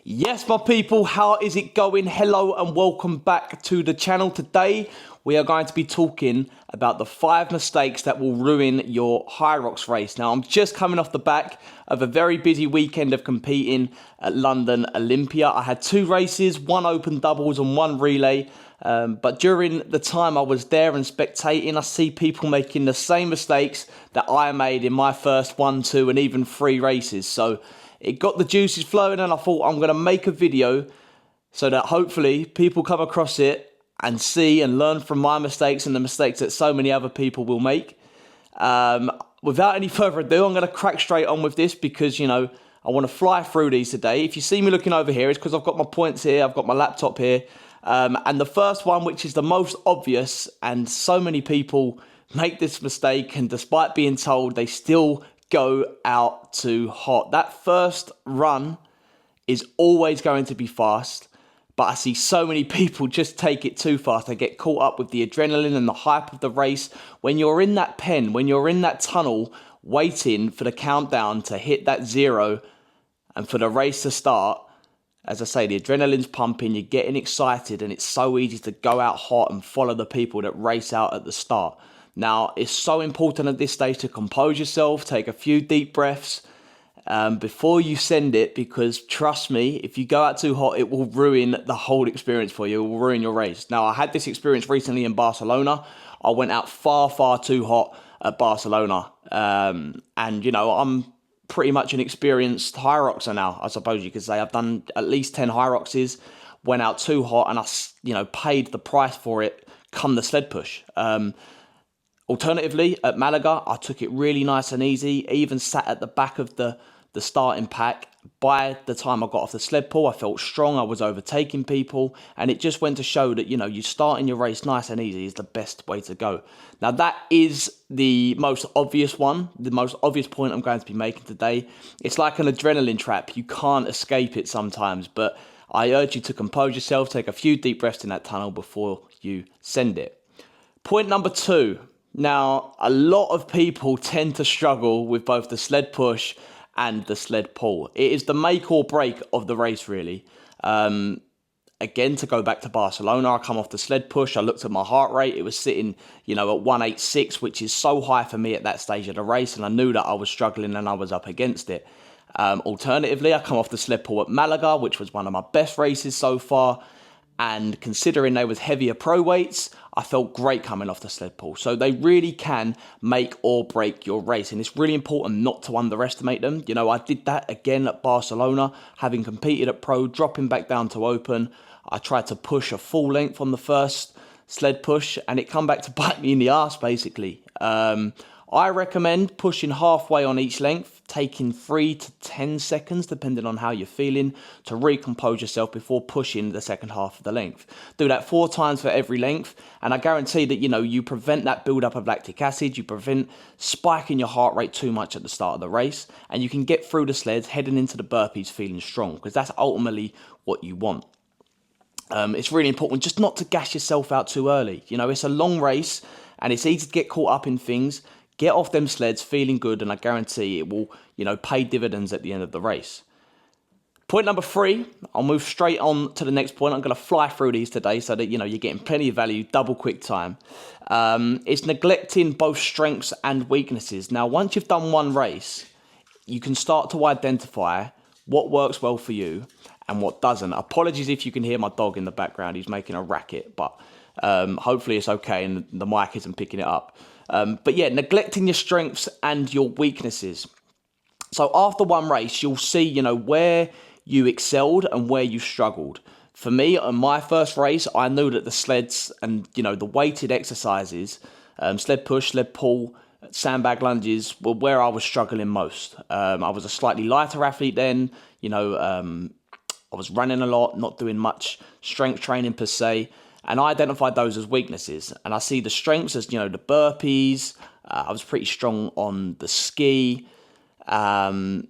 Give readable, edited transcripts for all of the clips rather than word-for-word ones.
Yes, my people, how is it going? Hello and welcome back to the channel. Today, we are going to be talking about the 5 mistakes that will ruin your HYROX race. Now, I'm just coming off the back of a very busy weekend of competing at London Olympia. I had 2 races, 1 open doubles and 1 relay. But during the time I was there and spectating, I see people making the same mistakes that I made in my first 1, 2 and even 3 races. So it got the juices flowing and I thought I'm going to make a video so that hopefully people come across it and see and learn from my mistakes and the mistakes that so many other people will make. Without any further ado, I'm going to crack straight on with this because, you know, I want to fly through these today. If you see me looking over here, it's because I've got my points here, I've got my laptop here. And the first one, which is the most obvious, and so many people make this mistake, and despite being told, they still go out too hot. That first run is always going to be fast, but I see so many people just take it too fast. They get caught up with the adrenaline and the hype of the race. When you're in that pen, when you're in that tunnel, waiting for the countdown to hit that 0 and for the race to start, as I say, the adrenaline's pumping, you're getting excited, and it's so easy to go out hot and follow the people that race out at the start. Now, it's so important at this stage to compose yourself, take a few deep breaths before you send it, because trust me, if you go out too hot, it will ruin the whole experience for you. It will ruin your race. Now, I had this experience recently in Barcelona. I went out far too hot at Barcelona. And, you know, I'm pretty much an experienced HYROXer now, I suppose you could say. I've done at least 10 HYROXes, went out too hot, and I, you know, paid the price for it come the sled push. Alternatively, at Malaga, I took it really nice and easy, even sat at the back of the starting pack. By the time I got off the sled pull, I felt strong, I was overtaking people, and it just went to show that, you know, you starting your race nice and easy is the best way to go. Now, that is the most obvious one, the most obvious point I'm going to be making today. It's like an adrenaline trap. You can't escape it sometimes, but I urge you to compose yourself, take a few deep breaths in that tunnel before you send it. Point number 2. Now, a lot of people tend to struggle with both the sled push and the sled pull. It is the make or break of the race, really. Again, to go back to Barcelona, I come off the sled push. I looked at my heart rate. It was sitting, you know, at 186, which is so high for me at that stage of the race. And I knew that I was struggling and I was up against it. Alternatively, I come off the sled pull at Malaga, which was one of my best races so far. And considering they was heavier pro weights, I felt great coming off the sled pull. So they really can make or break your race. And it's really important not to underestimate them. You know, I did that again at Barcelona, having competed at pro, dropping back down to open. I tried to push a full length on the first sled push, and it come back to bite me in the arse, basically. I recommend pushing halfway on each length, taking 3 to 10 seconds, depending on how you're feeling, to recompose yourself before pushing the second half of the length. Do that 4 times for every length, and I guarantee that, you know, you prevent that buildup of lactic acid, you prevent spiking your heart rate too much at the start of the race, and you can get through the sleds heading into the burpees feeling strong, because that's ultimately what you want. It's really important just not to gas yourself out too early. You know, it's a long race, and it's easy to get caught up in things. Get off them sleds feeling good, and I guarantee it will, you know, pay dividends at the end of the race. Point number 3, I'll move straight on to the next point. I'm going to fly through these today so that, you know, you're getting plenty of value, double quick time. It's neglecting both strengths and weaknesses. Now, once you've done one race, you can start to identify what works well for you and what doesn't. Apologies if you can hear my dog in the background. He's making a racket, but hopefully it's okay and the mic isn't picking it up. But yeah, neglecting your strengths and your weaknesses. So after one race, you'll see, you know, where you excelled and where you struggled. For me, on my first race, I knew that the sleds and, you know, the weighted exercises, sled push, sled pull, sandbag lunges, were where I was struggling most. I was a slightly lighter athlete then, you know, I was running a lot, not doing much strength training per se. And I identified those as weaknesses. And I see the strengths as, you know, the burpees. I was pretty strong on the ski. And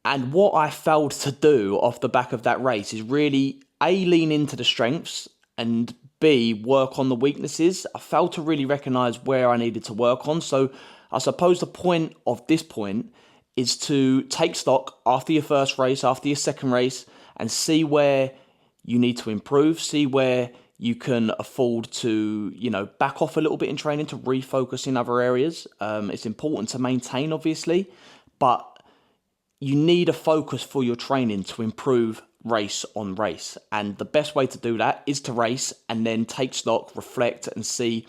what I failed to do off the back of that race is really, A, lean into the strengths, and B, work on the weaknesses. I failed to really recognise where I needed to work on. So I suppose the point of this point is to take stock after your first race, after your second race, and see where you need to improve, see where you can afford to, back off a little bit in training to refocus in other areas. It's important to maintain, obviously, but you need a focus for your training to improve race on race. And the best way to do that is to race and then take stock, reflect, and see,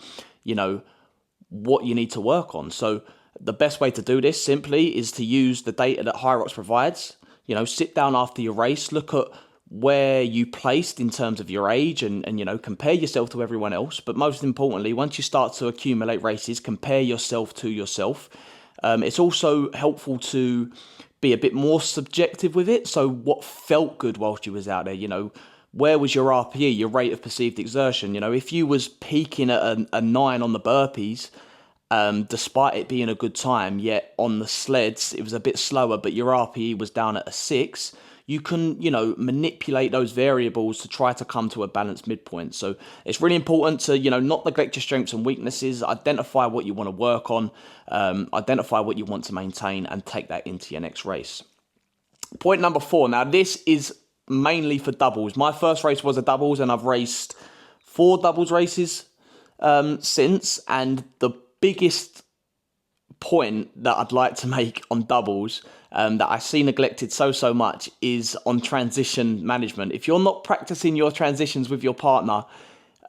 what you need to work on. So the best way to do this simply is to use the data that HYROX provides. Sit down after your race, look at where you placed in terms of your age and compare yourself to everyone else. But most importantly, once you start to accumulate races, compare yourself to yourself. It's also helpful to be a bit more subjective with it. So what felt good whilst you was out there, where was your RPE, your rate of perceived exertion? If you was peaking at a 9 on the burpees, despite it being a good time, yet on the sleds, it was a bit slower, but your RPE was down at a 6, you can, manipulate those variables to try to come to a balanced midpoint. So it's really important to, not neglect your strengths and weaknesses, identify what you want to work on, identify what you want to maintain, and take that into your next race. Point number 4. Now, this is mainly for doubles. My first race was a doubles, and I've raced 4 doubles races since, and the biggest point that I'd like to make on doubles that I see neglected so much is on transition management. If you're not practicing your transitions with your partner,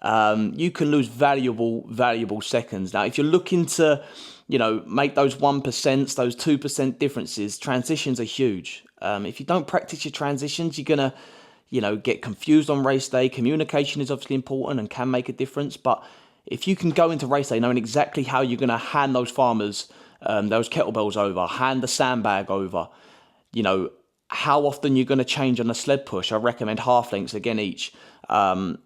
you can lose valuable seconds. Now, if you're looking to, make those 1%, those 2% differences, transitions are huge. If you don't practice your transitions, you're going to, get confused on race day. Communication is obviously important and can make a difference. But if you can go into race day knowing exactly how you're going to hand those farmers those kettlebells over, hand the sandbag over, how often you're going to change on a sled push. I recommend half lengths again each. When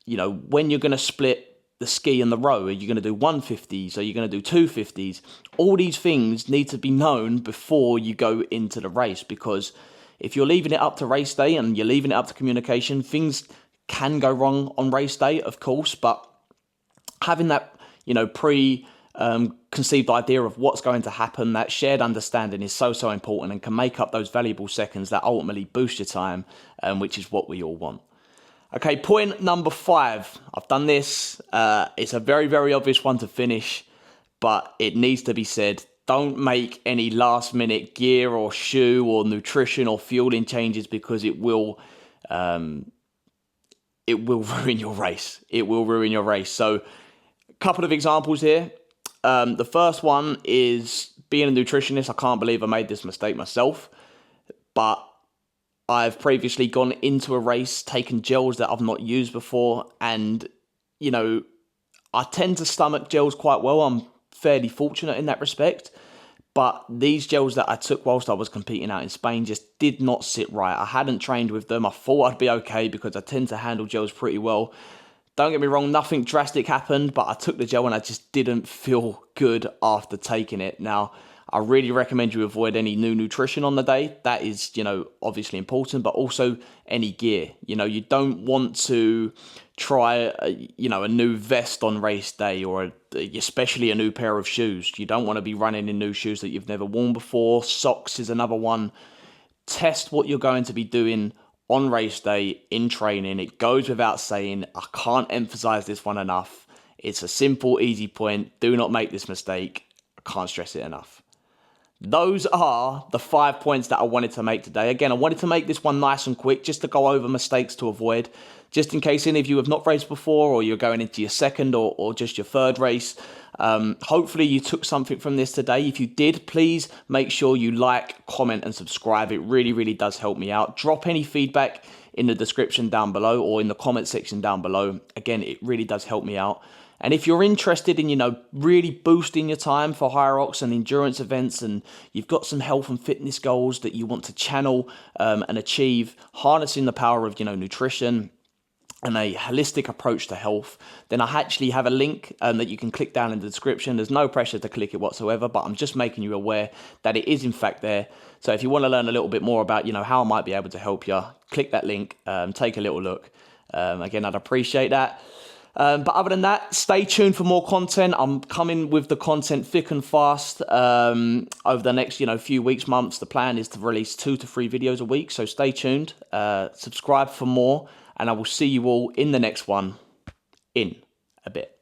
you're going to split the ski and the row, are you going to do 150s? Are you going to do 250s? All these things need to be known before you go into the race, because if you're leaving it up to race day and you're leaving it up to communication, things can go wrong on race day, of course, but having that, conceived idea of what's going to happen, that shared understanding is so important and can make up those valuable seconds that ultimately boost your time, which is what we all want. Okay, point number 5. I've done this. It's a very obvious one to finish, but it needs to be said. Don't make any last minute gear or shoe or nutrition or fueling changes, because it will ruin your race. It will ruin your race. So a couple of examples here. The first one is being a nutritionist. I can't believe I made this mistake myself, but I've previously gone into a race, taken gels that I've not used before, and, I tend to stomach gels quite well. I'm fairly fortunate in that respect, but these gels that I took whilst I was competing out in Spain just did not sit right. I hadn't trained with them. I thought I'd be okay because I tend to handle gels pretty well. Don't get me wrong, nothing drastic happened, but I took the gel and I just didn't feel good after taking it. Now, I really recommend you avoid any new nutrition on the day. That is, obviously important, but also any gear. You don't want to try, a new vest on race day, or especially a new pair of shoes. You don't want to be running in new shoes that you've never worn before. Socks is another one. Test what you're going to be doing on race day in training. It goes without saying. I can't emphasize this one enough. It's a simple, easy point. Do not make this mistake. I can't stress it enough. Those are the 5 points that I wanted to make today. Again, I wanted to make this one nice and quick, just to go over mistakes to avoid, just in case any of you have not raced before, or you're going into your second or just your third race. Hopefully you took something from this today. If you did, please make sure you like, comment, and subscribe. It really does help me out. Drop any feedback in the description down below or in the comment section down below. Again, it really does help me out. And if you're interested in, really boosting your time for HYROX and endurance events, and you've got some health and fitness goals that you want to channel and achieve, harnessing the power of, nutrition and a holistic approach to health, then I actually have a link that you can click down in the description. There's no pressure to click it whatsoever, but I'm just making you aware that it is in fact there. So if you want to learn a little bit more about, how I might be able to help you, click that link, take a little look. Again, I'd appreciate that. But other than that, stay tuned for more content. I'm coming with the content thick and fast over the next, few weeks, months. The plan is to release 2 to 3 videos a week. So stay tuned, subscribe for more, and I will see you all in the next one in a bit.